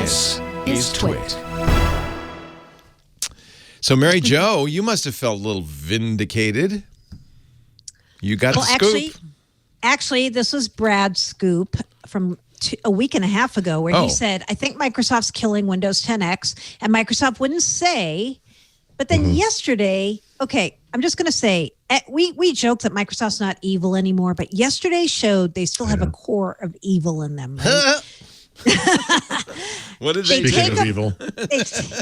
This is TWiT. So, Mary Jo, you must have felt a little vindicated. You got the scoop. Actually, this was Brad's scoop from a week and a half ago where he said, I think Microsoft's killing Windows 10X, and Microsoft wouldn't say. But then yesterday, okay, I'm just going to say, we joke that Microsoft's not evil anymore, but yesterday showed they still have a core of evil in them. Right? What did they Speaking of evil.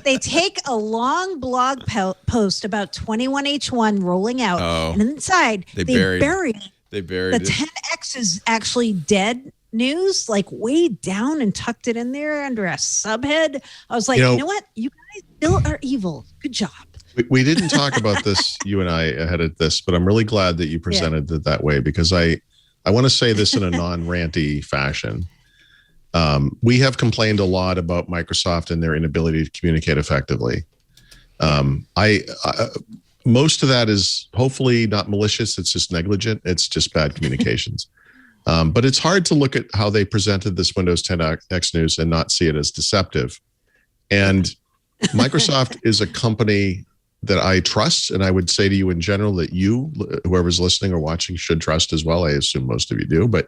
They take a long blog post about 21H1 rolling out, and inside they bury the 10X is actually dead news, like way down, and tucked it in there under a subhead. I was like, you know what? You guys still are evil. Good job. We didn't talk about this, you and I, ahead of this, but I'm really glad that you presented it that way, because I want to say this in a non-ranty fashion. We have complained a lot about Microsoft and their inability to communicate effectively. Most of that is hopefully not malicious. It's just negligent. It's just bad communications. But it's hard to look at how they presented this Windows 10X news and not see it as deceptive. And Microsoft is a company that I trust, and I would say to you in general that you, whoever's listening or watching, should trust as well. I assume most of you do, but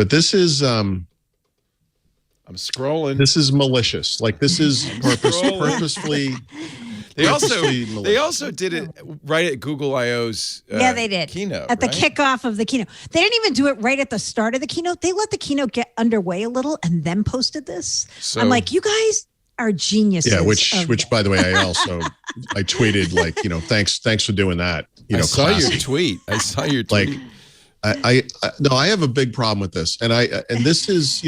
this is I'm scrolling. This is malicious. Like, this is purposefully. They also did it right at Google I/O's they did. Keynote. At the kickoff of the keynote. They didn't even do it right at the start of the keynote. They let the keynote get underway a little and then posted this. So, I'm like, you guys are geniuses. Yeah, which by the way, I tweeted, like, thanks for doing that. I saw your tweet. Like, I have a big problem with this. And this is,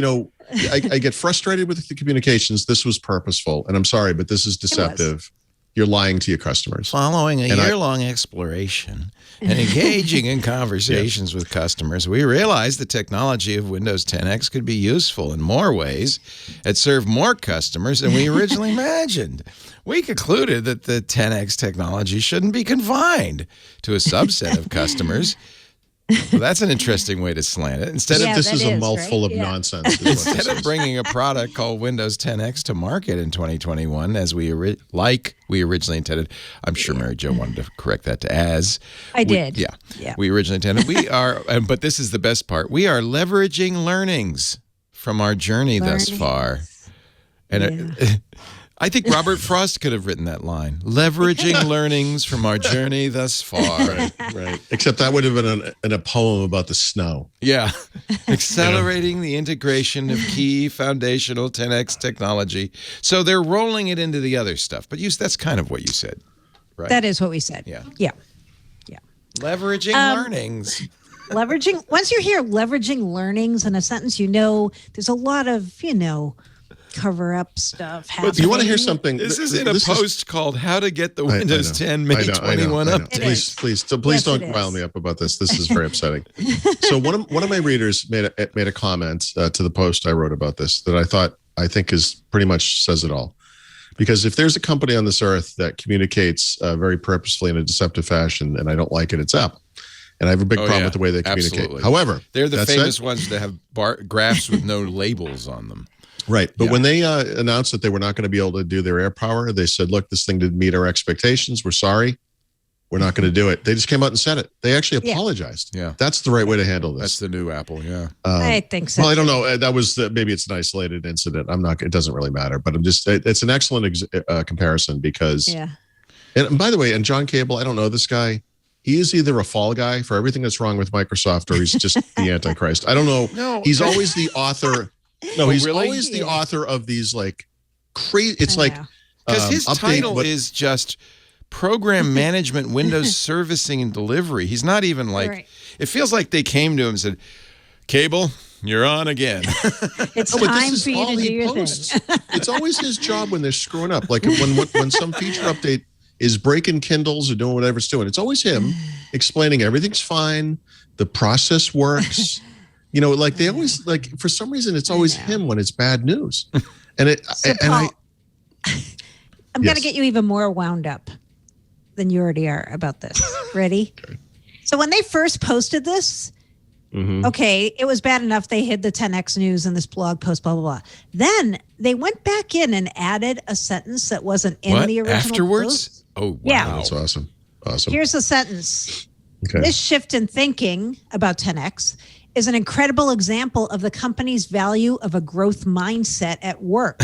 I get frustrated with the communications. This was purposeful, and I'm sorry, but this is deceptive. You're lying to your customers. Following a year-long exploration and engaging in conversations with customers, we realized the technology of Windows 10X could be useful in more ways and serve more customers than we originally imagined. We concluded that the 10X technology shouldn't be confined to a subset of customers. Well, that's an interesting way to slant it. Instead of this is a mouthful of nonsense. Instead of bringing a product called Windows 10X to market in 2021, as we originally intended, I'm sure Mary Jo wanted to correct that to as. I did. Yeah. We originally intended. We are, but this is the best part. We are leveraging learnings from our journey thus far. And I think Robert Frost could have written that line. Leveraging learnings from our journey thus far. Right. Except that would have been in a poem about the snow. Yeah. Accelerating the integration of key foundational 10X technology. So they're rolling it into the other stuff. But that's kind of what you said, right? That is what we said. Yeah. Leveraging learnings. Once you hear leveraging learnings in a sentence, there's a lot of, cover-up stuff happening. But you want to hear something? This is in a post called "How to Get the Windows 10 May 21 Update." Please don't rile me up about this. This is very upsetting. So one of my readers made a comment to the post I wrote about this that I think is pretty much says it all. Because if there's a company on this earth that communicates very purposefully in a deceptive fashion, and I don't like it, it's Apple. And I have a big problem with the way they communicate. Absolutely. However, they're the famous ones that have graphs with no labels on them. Right. But when they announced that they were not going to be able to do their AirPower, they said, look, this thing didn't meet our expectations. We're sorry. We're not going to do it. They just came out and said it. They actually apologized. Yeah. That's the right way to handle this. That's the new Apple. Yeah. I think so. Well, I don't know. That was maybe it's an isolated incident. It doesn't really matter, but it's an excellent comparison because, and by the way, and John Cable, I don't know this guy. He is either a fall guy for everything that's wrong with Microsoft, or he's just the Antichrist. I don't know. No, he's always the author. No, he's always the author of these like crazy. It's like because his title is just Program Management, Windows Servicing and Delivery. He's not even like. It feels like they came to him and said, "Cable, you're on again." It's time for you to do your thing. It's always his job when they're screwing up. Like when some feature update is breaking Kindles or doing whatever it's doing. It's always him explaining everything's fine. The process works. Like they always for some reason it's always him when it's bad news. And Paul, I'm going to get you even more wound up than you already are about this. Ready? Okay. So when they first posted this, Okay, it was bad enough they hid the 10X news in this blog post, blah, blah, blah. Then they went back in and added a sentence that wasn't in the original afterwards? post. Oh, wow. Yeah. That's awesome. Here's the sentence. Okay. This shift in thinking about 10X is an incredible example of the company's value of a growth mindset at work.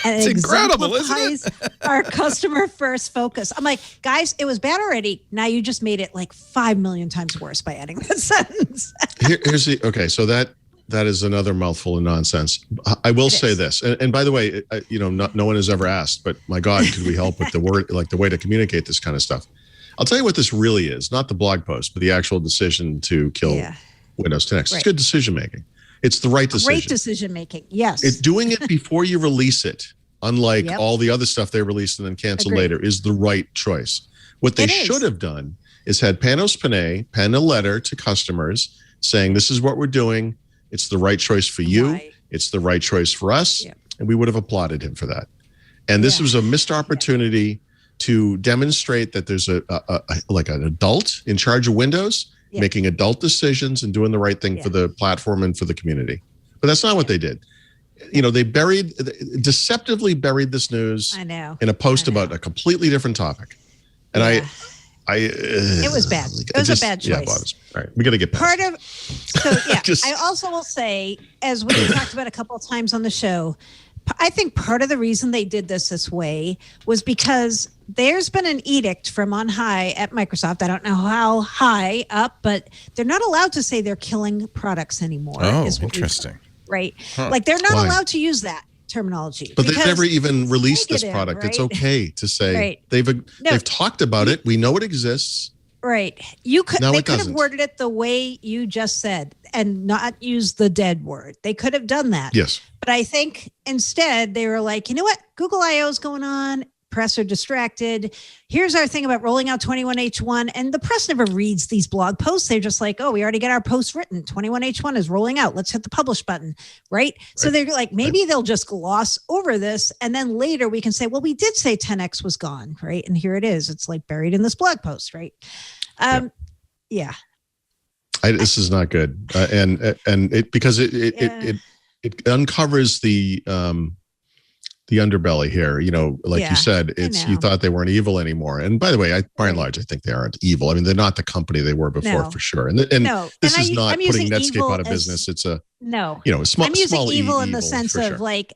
And it's incredible, isn't it? Our customer first focus. I'm like, guys, it was bad already. Now you just made it like 5 million times worse by adding that sentence. So that is another mouthful of nonsense. I will say this, and by the way, no one has ever asked, but my God, could we help with the word, like the way to communicate this kind of stuff? I'll tell you what this really is, not the blog post, but the actual decision to kill Windows 10X. Right. It's good decision making. It's the right decision. Great decision making. Yes. Doing it before you release it, unlike all the other stuff they released and then cancel later, is the right choice. What they should have done is had Panos Panay pen a letter to customers saying, this is what we're doing. It's the right choice for you. Right. It's the right choice for us. Yeah. And we would have applauded him for that. And this was a missed opportunity to demonstrate that there's like an adult in charge of Windows, making adult decisions and doing the right thing for the platform and for the community. But that's not what they did. They deceptively buried this news in a post about a completely different topic. And it was bad. It was a bad choice. All right, we got to get past I also will say, as we talked about a couple of times on the show, I think part of the reason they did this way was because there's been an edict from on high at Microsoft. I don't know how high up, but they're not allowed to say they're killing products anymore. Oh, interesting. Right. Huh. Like they're not allowed to use that terminology. But they've never even released this product. Right? It's okay to say they've talked about it. We know it exists. Right. They could have worded it the way you just said and not use the dead word. They could have done that. Yes. But I think instead they were like, you know what? Google I/O is going on. Press are distracted. Here's our thing about rolling out 21H1. And the press never reads these blog posts. They're just like, oh, we already got our post written. 21H1 is rolling out. Let's hit the publish button. Right. So they're like, maybe they'll just gloss over this. And then later we can say, well, we did say 10X was gone. Right. And here it is. It's like buried in this blog post. Right. This is not good. And it, because it uncovers the underbelly here, like you said, you thought they weren't evil anymore. And by the way, by and large, I think they aren't evil. I mean, they're not the company they were before for sure. And this is not putting Netscape out of business. It's a small. I'm using small evil in the sense of like,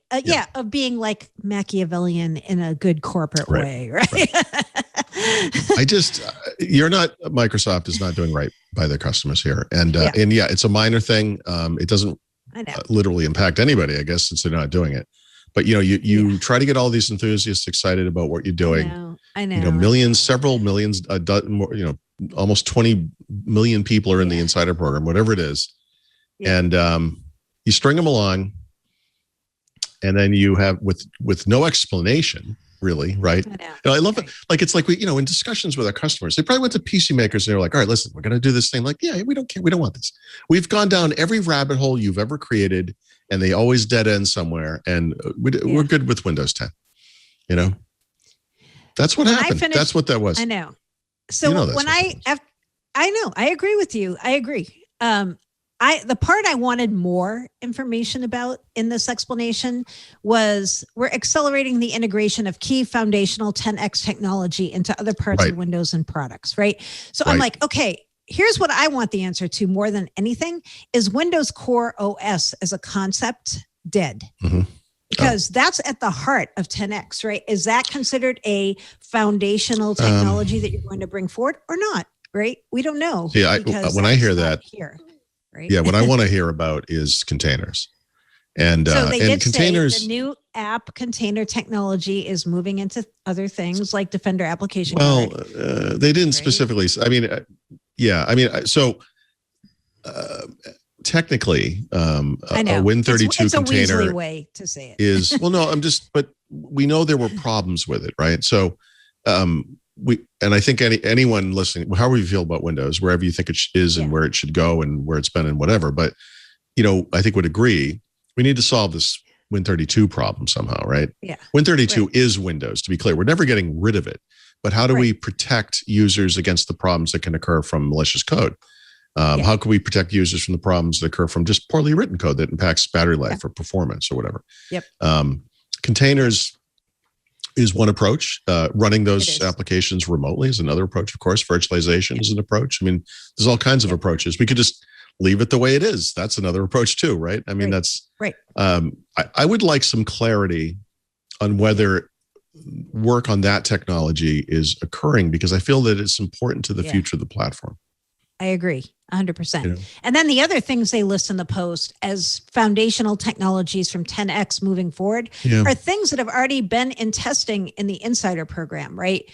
of being like Machiavellian in a good corporate way, right? Microsoft is not doing right by their customers here. And it's a minor thing. It doesn't literally impact anybody, I guess, since they're not doing it. But you try to get all these enthusiasts excited about what you're doing. I know. Millions, several millions, almost 20 million people are in the Insider program, whatever it is, and you string them along, and then you have with no explanation, really, right? I love it. Like it's like in discussions with our customers, they probably went to PC makers and they're like, all right, listen, we're going to do this thing. Like, we don't care, we don't want this. We've gone down every rabbit hole you've ever created. And they always dead end somewhere. And we're good with Windows 10. That's what happened. That's what that was. I know. So when I agree with you. I agree. The part I wanted more information about in this explanation was we're accelerating the integration of key foundational 10X technology into other parts of Windows and products. Right. So I'm like, okay. Here's what I want the answer to more than anything is Windows Core OS as a concept dead? Mm-hmm. Because that's at the heart of 10X, right? Is that considered a foundational technology that you're going to bring forward or not, right? We don't know. Yeah, when I hear that, right? Yeah, what I want to hear about is containers. And so they did containers. Say the new app container technology is moving into other things like Defender application. Well, they didn't specifically. I mean, so technically, a Win32 container it's a way to say it is but we know there were problems with it, right? So, I think anyone listening, however you feel about Windows, wherever you think it is and where it should go and where it's been and whatever, but I think would agree we need to solve this Win32 problem somehow, right? Yeah. Win32 is Windows, to be clear. We're never getting rid of it. But how do we protect users against the problems that can occur from malicious code? How can we protect users from the problems that occur from just poorly written code that impacts battery life or performance or whatever? Yep. Containers is one approach. Running those applications remotely is another approach, of course. Virtualization is an approach. I mean, there's all kinds of approaches. We could just leave it the way it is. That's another approach too, right? I mean, that's right. I would like some clarity on whether work on that technology is occurring, because I feel that it's important to the future of the platform. I agree 100%. And then the other things they list in the post as foundational technologies from 10X moving forward are things that have already been in testing in the Insider program, right?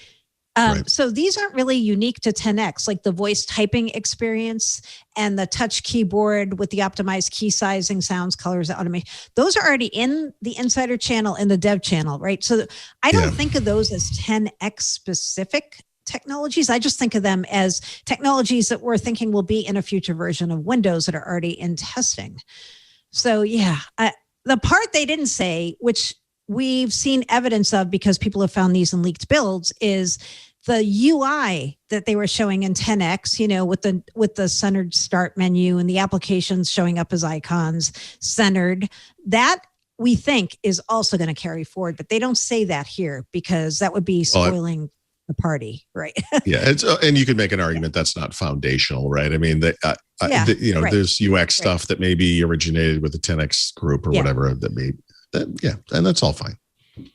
So these aren't really unique to 10X, like the voice typing experience and the touch keyboard with the optimized key sizing, sounds, colors, automation. Those are already in the Insider channel and the dev channel, right? So I don't think of those as 10X specific technologies. I just think of them as technologies that we're thinking will be in a future version of Windows that are already in testing. So the part they didn't say, which we've seen evidence of because people have found these in leaked builds, is the UI that they were showing in 10X, with the centered start menu and the applications showing up as icons centered. That we think is also going to carry forward, but they don't say that here because that would be spoiling the party, right? And you could make an argument that's not foundational, right? I mean, there's UX stuff that maybe originated with the 10X group or whatever that may, and that's all fine.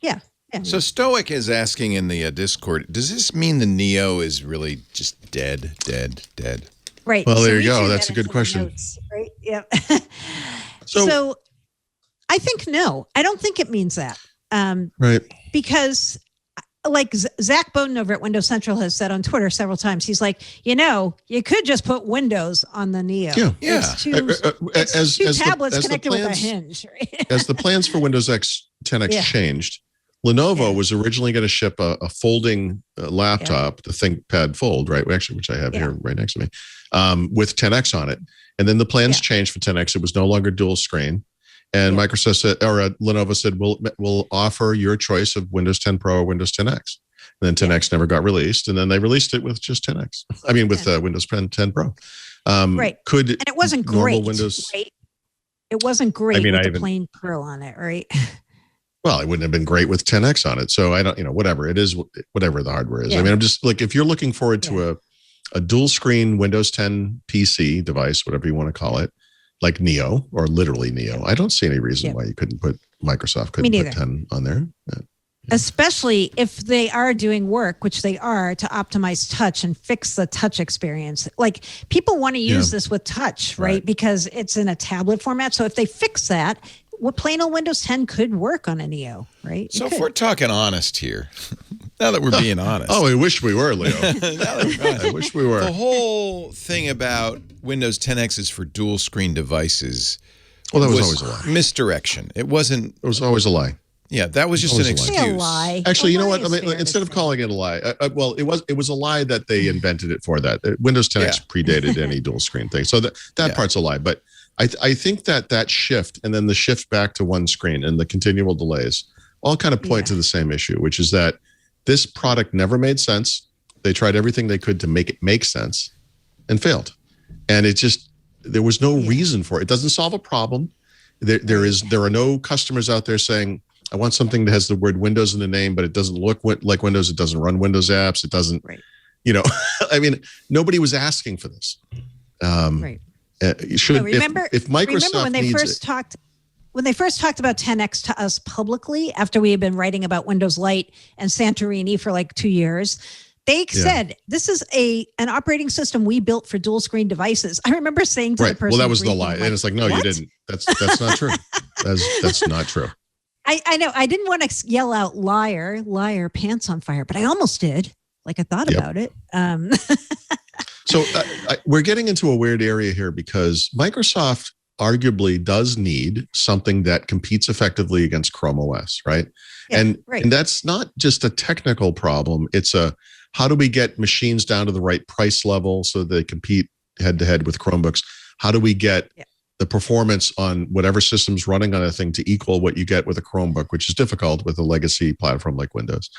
Yeah. So Stoic is asking in the Discord, does this mean the Neo is really just dead? Right. Well, there you go. That's a good question. Notes, right? Yeah. So I think no. I don't think it means that. Right. Because like Zach Bowden over at Windows Central has said on Twitter several times, he's like, you could just put Windows on the Neo. Yeah. It's two tablets connected with a hinge. Right? As the plans for Windows 10X changed, Lenovo was originally going to ship a folding laptop, the ThinkPad Fold, right? Which I have here right next to me, with 10X on it. And then the plans changed for 10X. It was no longer dual screen. And Microsoft said, or Lenovo said, we'll offer your choice of Windows 10 Pro or Windows 10X. And then 10X never got released. And then they released it with just 10X. I mean, with Windows 10 Pro. Right. And it wasn't great, Windows, right? It wasn't great with the plain Pro on it, right? Well, it wouldn't have been great with 10X on it. So I don't, whatever it is, whatever the hardware is. I mean, I'm just like, if you're looking forward to a dual screen Windows 10 PC device, whatever you want to call it, like Neo or literally Neo, I don't see any reason why Microsoft couldn't put 10 on there. Especially if they are doing work, which they are, to optimize touch and fix the touch experience. Like people want to use this with touch, right? Because it's in a tablet format. So if they fix that, plain old Windows 10 could work on a Neo, right? So if we're talking honest here, now that we're being honest. Oh, I wish we were, Leo. I wish we were. The whole thing about Windows 10X is for dual screen devices. Well, that was always a lie. Misdirection. It wasn't. It was always a lie. Yeah, that was just an excuse. A lie. Actually, you know what? I mean, instead of calling it a lie, it was a lie that they invented it for that. Windows 10X predated any dual screen thing. So that part's a lie. But I think that shift and then the shift back to one screen and the continual delays all kind of point to the same issue, which is that this product never made sense. They tried everything they could to make it make sense and failed. And there was no reason for it. It doesn't solve a problem. There are no customers out there saying, I want something that has the word Windows in the name, but it doesn't look like Windows. It doesn't run Windows apps. It doesn't, I mean, nobody was asking for this. Right. If Microsoft when they first talked about 10X to us publicly, after we had been writing about Windows Lite and Santorini for like 2 years, they said, this is an operating system we built for dual screen devices. I remember saying to the person. Well, that was the lie. And it's like, no, you didn't. That's not true. That's not true. I know. I didn't want to yell out liar, pants on fire, but I almost did. Like I thought about it. So we're getting into a weird area here because Microsoft arguably does need something that competes effectively against Chrome OS, right? Yeah, and that's not just a technical problem. It's how do we get machines down to the right price level so they compete head to head with Chromebooks? How do we get the performance on whatever system's running on a thing to equal what you get with a Chromebook, which is difficult with a legacy platform like Windows?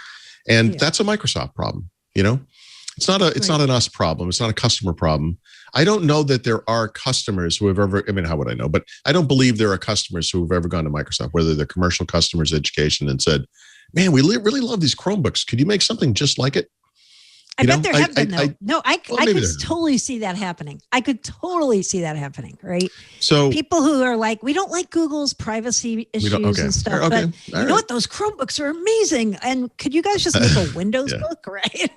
And that's a Microsoft problem, It's not an us problem. It's not a customer problem. I don't know that there are customers who have ever, I mean, how would I know? But I don't believe there are customers who have ever gone to Microsoft, whether they're commercial customers, education, and said, man, we really love these Chromebooks. Could you make something just like it? I bet there have been, though. I could totally see that happening. I could totally see that happening, right? So people who are like, we don't like Google's privacy issues and stuff, but you know what? Those Chromebooks are amazing. And could you guys just make a Windows book, right?